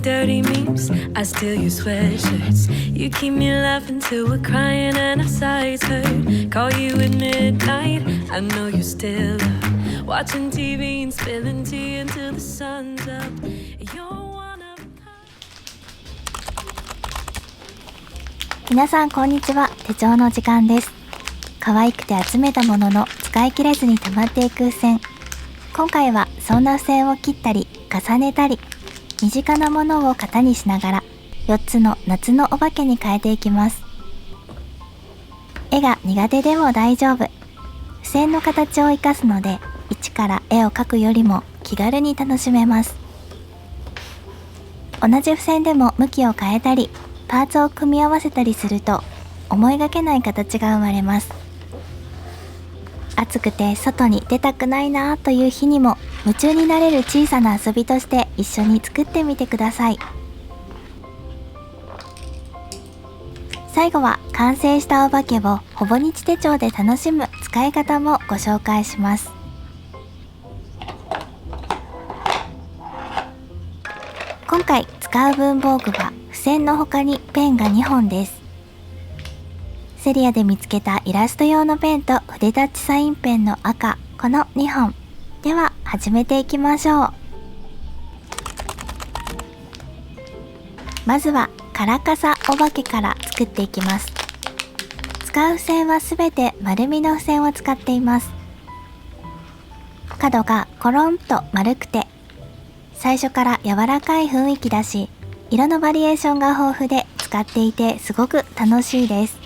dirty memes, I steal your sweatshirts. You keep me laughing till we're crying and our sides hurt. Call you at midnight, I know you're still up, watching TV and spilling tea until the sun's up. You're one of a kind. 皆さんこんにちは。手帳の時間です。可愛くて集めたものの使い切れずに溜まっていく付箋。今回はそんな付箋を切ったり重ねたり、身近なものを型にしながら4つの夏のお化けに変えていきます。絵が苦手でも大丈夫。付箋の形を生かすので、一から絵を描くよりも気軽に楽しめます。同じ付箋でも向きを変えたり、パーツを組み合わせたりすると思いがけない形が生まれます。暑くて外に出たくないなという日にも夢中になれる小さな遊びとして一緒に作ってみてください。最後は完成したお化けをほぼ日手帳で楽しむ使い方もご紹介します。今回使う文房具は付箋の他にペンが2本です。セリアで見つけたイラスト用のペンと筆タッチサインペンの赤、この2本。では始めていきましょう。まずはカラカサお化けから作っていきます。使う付箋はすべて丸みの付箋を使っています。角がコロンと丸くて、最初から柔らかい雰囲気だし、色のバリエーションが豊富で使っていてすごく楽しいです。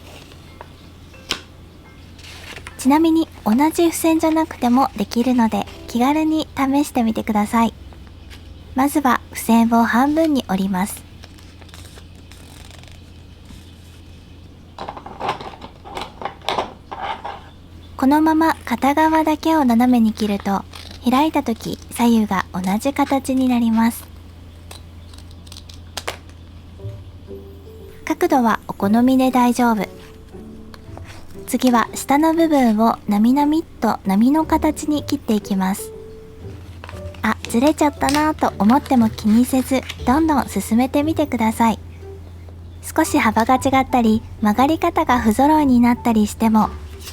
ちなみに同じ付箋じゃなくてもできるので気軽に試してみてください。まずは付箋を半分に折ります。このまま片側だけを斜めに切ると開いた時左右が同じ形になります。角度はお好みで大丈夫。次は下の部分をなみなみっと波の形に切っていきます。あ、ずれちゃったなぁと思っても気にせず、どんどん進めてみてください。少し幅が違ったり、曲がり方が不揃いになったりしても、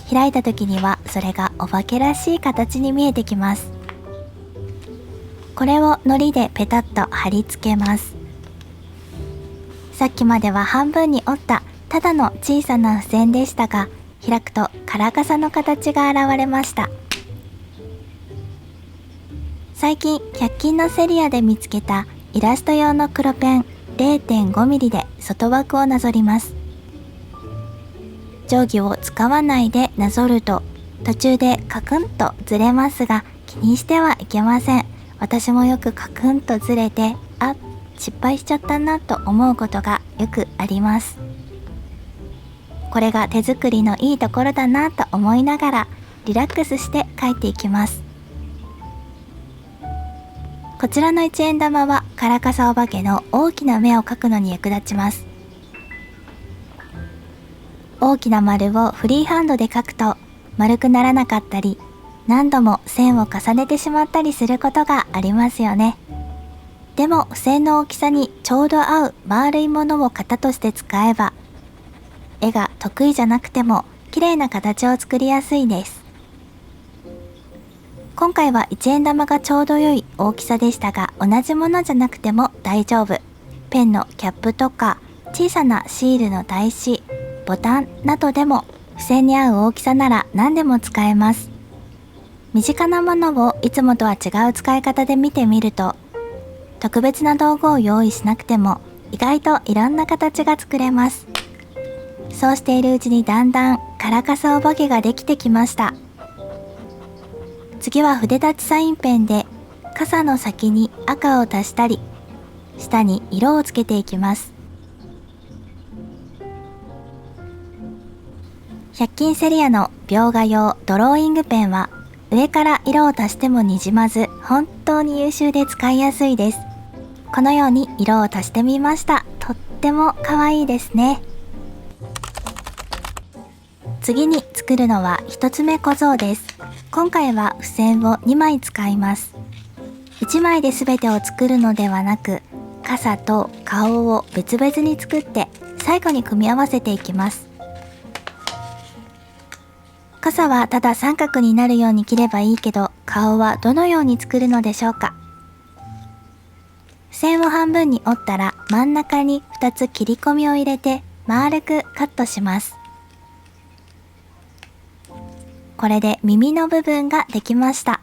開いた時にはそれがお化けらしい形に見えてきます。これを糊でペタッと貼り付けます。さっきまでは半分に折ったただの小さな付箋でしたが、開くとカラカサの形が現れました。最近100均のセリアで見つけたイラスト用の黒ペン 0.5 ミリで外枠をなぞります。定規を使わないでなぞると途中でカクンとずれますが、気にしてはいけません。私もよくカクンとずれて、あ、失敗しちゃったなと思うことがよくあります。これが手作りのいいところだなと思いながらリラックスして描いていきます。こちらの1円玉はカラカサお化けの大きな目を描くのに役立ちます。大きな丸をフリーハンドで描くと丸くならなかったり、何度も線を重ねてしまったりすることがありますよね。でも付箋の大きさにちょうど合う丸いものを型として使えば、絵が得意じゃなくても綺麗な形を作りやすいです。今回は1円玉がちょうど良い大きさでしたが、同じものじゃなくても大丈夫。ペンのキャップとか小さなシールの台紙、ボタンなどでも付箋に合う大きさなら何でも使えます。身近なものをいつもとは違う使い方で見てみると、特別な道具を用意しなくても意外といろんな形が作れます。そうしているうちにだんだんカラカサお化けができてきました。次は筆タッチサインペンで傘の先に赤を足したり、下に色をつけていきます。100均セリアの描画用ドローイングペンは上から色を足してもにじまず、本当に優秀で使いやすいです。このように色を足してみました。とっても可愛いですね。次に作るのは1つ目小僧です。今回は付箋を2枚使います。1枚で全てを作るのではなく、傘と顔を別々に作って最後に組み合わせていきます。傘はただ三角になるように切ればいいけど、顔はどのように作るのでしょうか。線を半分に折ったら真ん中に2つ切り込みを入れて丸くカットします。これで耳の部分ができました。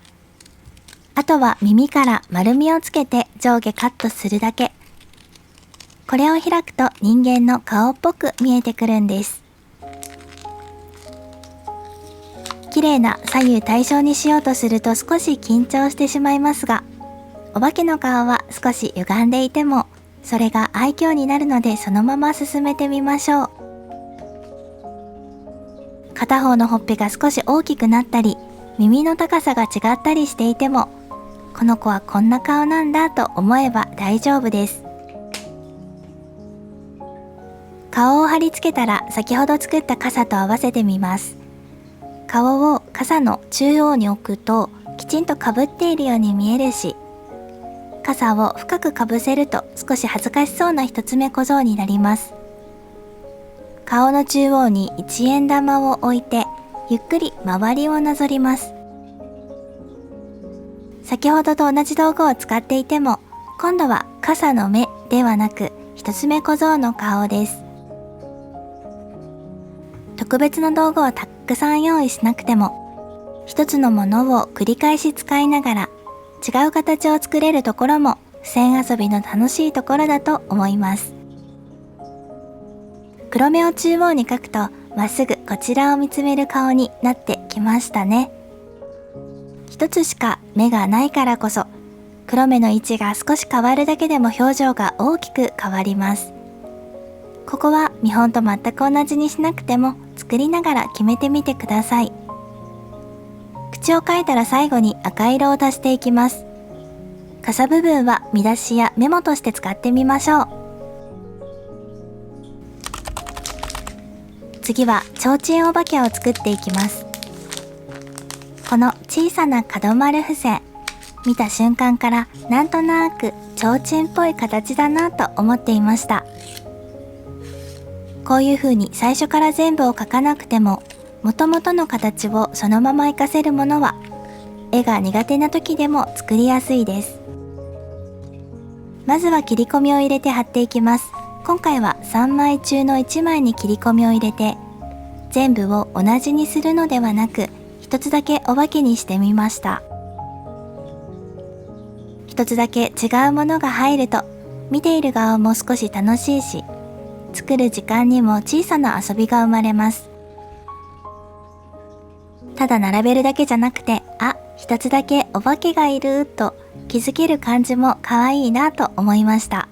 あとは耳から丸みをつけて上下カットするだけ。これを開くと人間の顔っぽく見えてくるんです。綺麗な左右対称にしようとすると少し緊張してしまいますが、お化けの顔は少し歪んでいてもそれが愛嬌になるので、そのまま進めてみましょう。片方のほっぺが少し大きくなったり、耳の高さが違ったりしていても、この子はこんな顔なんだと思えば大丈夫です。顔を貼り付けたら先ほど作った傘と合わせてみます。顔を傘の中央に置くときちんとかぶっているように見えるし、傘を深くかぶせると少し恥ずかしそうな一つ目小僧になります。顔の中央に1円玉を置いてゆっくり周りをなぞります。先ほどと同じ道具を使っていても、今度は傘の目ではなく一つ目小僧の顔です。特別な道具をたくさん用意しなくても、一つのものを繰り返し使いながら違う形を作れるところも線遊びの楽しいところだと思います。黒目を中央に描くとまっすぐこちらを見つめる顔になってきましたね。一つしか目がないからこそ、黒目の位置が少し変わるだけでも表情が大きく変わります。ここは見本と全く同じにしなくても作りながら決めてみてください。口を描いたら最後に赤色を足していきます。傘部分は見出しやメモとして使ってみましょう。次は提灯お化けを作っていきます。この小さな角丸付箋、見た瞬間からなんとなく提灯っぽい形だなと思っていました。こういう風に最初から全部を描かなくても、元々の形をそのまま活かせるものは絵が苦手な時でも作りやすいです。まずは切り込みを入れて貼っていきます。今回は3枚中の1枚に切り込みを入れて、全部を同じにするのではなく一つだけお化けにしてみました。一つだけ違うものが入ると見ている側も少し楽しいし、作る時間にも小さな遊びが生まれます。ただ並べるだけじゃなくて、あ、一つだけお化けがいると気づける感じも可愛いなと思いました。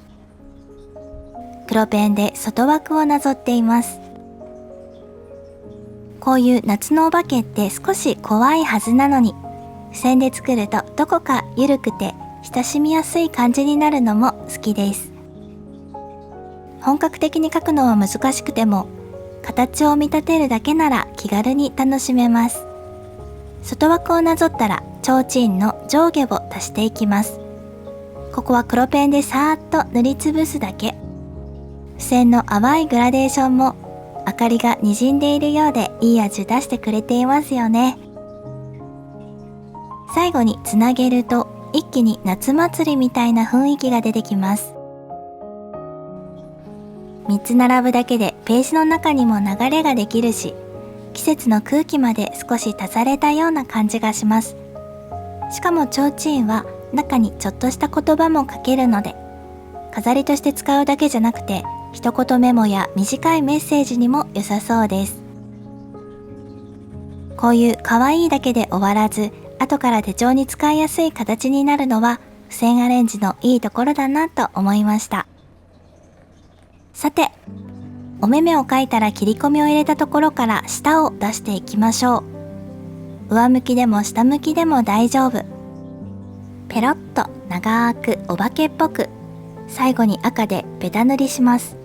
黒ペンで外枠をなぞっています。こういう夏のお化けって少し怖いはずなのに、線で作るとどこか緩くて親しみやすい感じになるのも好きです。本格的に描くのは難しくても、形を見立てるだけなら気軽に楽しめます。外枠をなぞったら提灯の上下を足していきます。ここは黒ペンでさーっと塗りつぶすだけ。線の淡いグラデーションも明かりが滲んでいるようでいい味出してくれていますよね。最後につなげると一気に夏祭りみたいな雰囲気が出てきます。3つ並ぶだけでページの中にも流れができるし、季節の空気まで少し足されたような感じがします。しかも提灯は中にちょっとした言葉も書けるので、飾りとして使うだけじゃなくて一言メモや短いメッセージにも良さそうです。こういう可愛いだけで終わらず、後から手帳に使いやすい形になるのは付箋アレンジのいいところだなと思いました。さて、お目目を描いたら切り込みを入れたところから舌を出していきましょう。上向きでも下向きでも大丈夫。ペロッと長くお化けっぽく、最後に赤でベタ塗りします。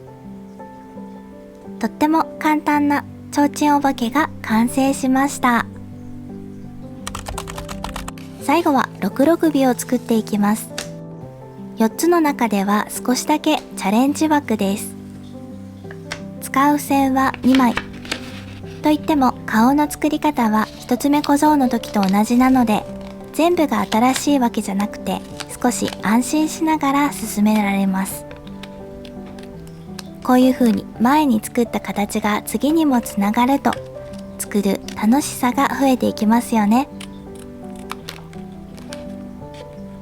とっても簡単な提灯お化けが完成しました。最後は六六尾を作っていきます。4つの中では少しだけチャレンジ枠です。使う付箋は2枚。といっても顔の作り方は1つ目小僧の時と同じなので、全部が新しいわけじゃなくて、少し安心しながら進められます。こういう風に前に作った形が次にもつながると、作る楽しさが増えていきますよね。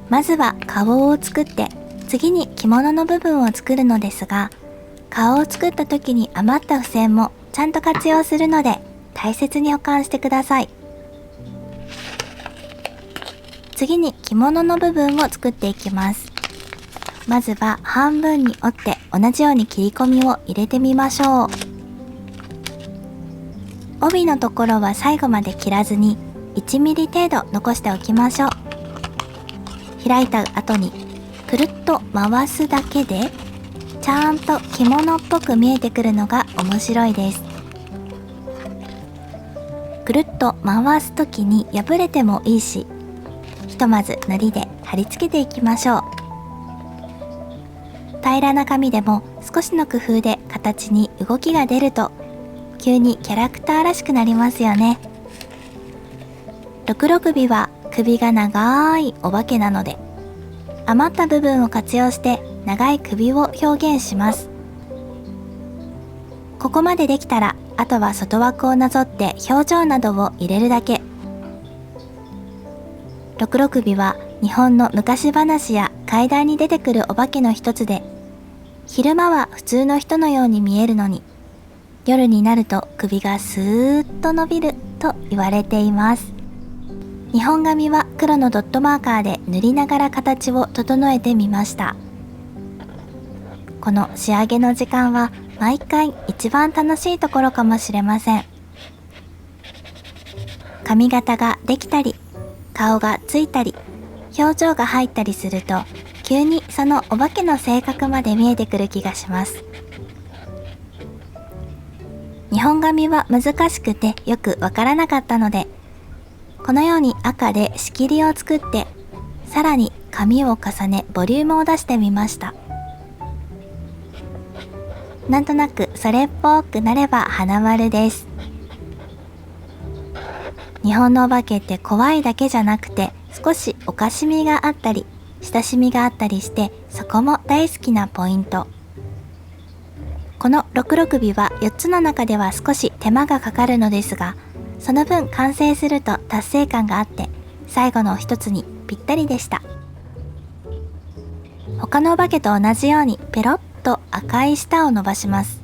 まずは顔を作って、次に着物の部分を作るのですが、顔を作った時に余った付箋もちゃんと活用するので、大切に保管してください。次に着物の部分を作っていきます。まずは半分に折って同じように切り込みを入れてみましょう。帯のところは最後まで切らずに1ミリ程度残しておきましょう。開いた後にくるっと回すだけでちゃんと着物っぽく見えてくるのが面白いです。くるっと回す時に破れてもいいし、ひとまず糊で貼り付けていきましょう。平らな紙でも少しの工夫で形に動きが出ると急にキャラクターらしくなりますよね。六六尾は首が長いお化けなので、余った部分を活用して長い首を表現します。ここまでできたら、あとは外枠をなぞって表情などを入れるだけ。六六尾は日本の昔話や怪談に出てくるお化けの一つで、昼間は普通の人のように見えるのに、夜になると首がスーッと伸びると言われています。日本紙は黒のドットマーカーで塗りながら形を整えてみました。この仕上げの時間は毎回一番楽しいところかもしれません。髪型ができたり、顔がついたり、表情が入ったりすると、急にそのお化けの性格まで見えてくる気がします。日本紙は難しくてよくわからなかったので、このように赤で仕切りを作って、さらに紙を重ねボリュームを出してみました。なんとなくそれっぽくなれば花丸です。日本のお化けって怖いだけじゃなくて、少しおかしみがあったり、親しみがあったりして、そこも大好きなポイント。この六六尾は4つの中では少し手間がかかるのですが、その分完成すると達成感があって、最後の一つにぴったりでした。他のお化けと同じようにペロッと赤い舌を伸ばします。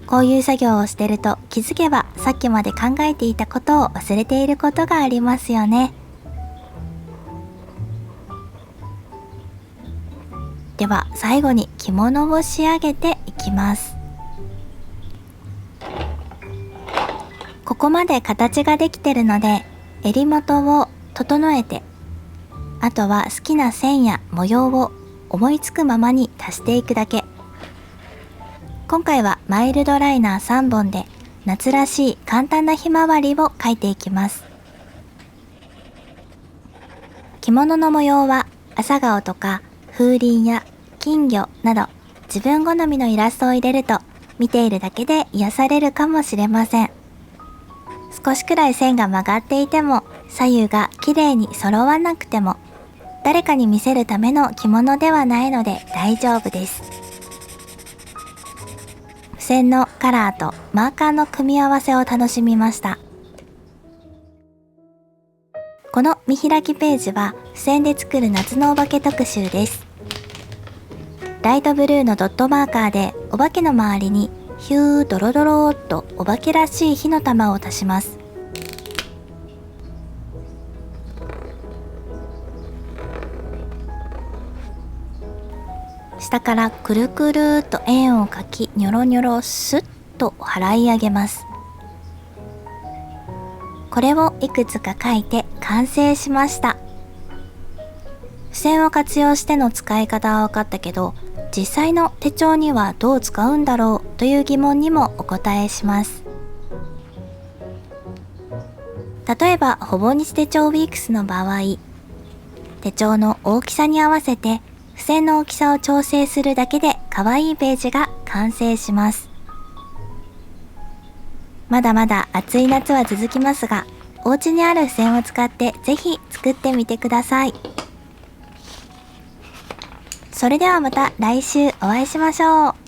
こういう作業をしてると気づけばさっきまで考えていたことを忘れていることがありますよね。では最後に着物を仕上げていきます。ここまで形ができてるので、襟元を整えて、あとは好きな線や模様を思いつくままに足していくだけ。今回はマイルドライナー3本で夏らしい簡単なひまわりを描いていきます。着物の模様は朝顔とか風鈴や金魚など自分好みのイラストを入れると見ているだけで癒されるかもしれません。少しくらい線が曲がっていても左右が綺麗に揃わなくても誰かに見せるための着物ではないので大丈夫です。付箋のカラーとマーカーの組み合わせを楽しみました。この見開きページは付箋で作る夏のお化け特集です。ライトブルーのドットマーカーでお化けの周りにヒュードロドローっとお化けらしい火の玉を足します。下からくるくるーっと円を描き、ニョロニョロスッと払い上げます。これをいくつか描いて完成しました。付箋を活用しての使い方は分かったけど、実際の手帳にはどう使うんだろうという疑問にもお答えします。例えばほぼ日手帳ウィークスの場合、手帳の大きさに合わせて付箋の大きさを調整するだけで可愛いページが完成します。まだまだ暑い夏は続きますが、お家にある付箋を使ってぜひ作ってみてください。それではまた来週お会いしましょう。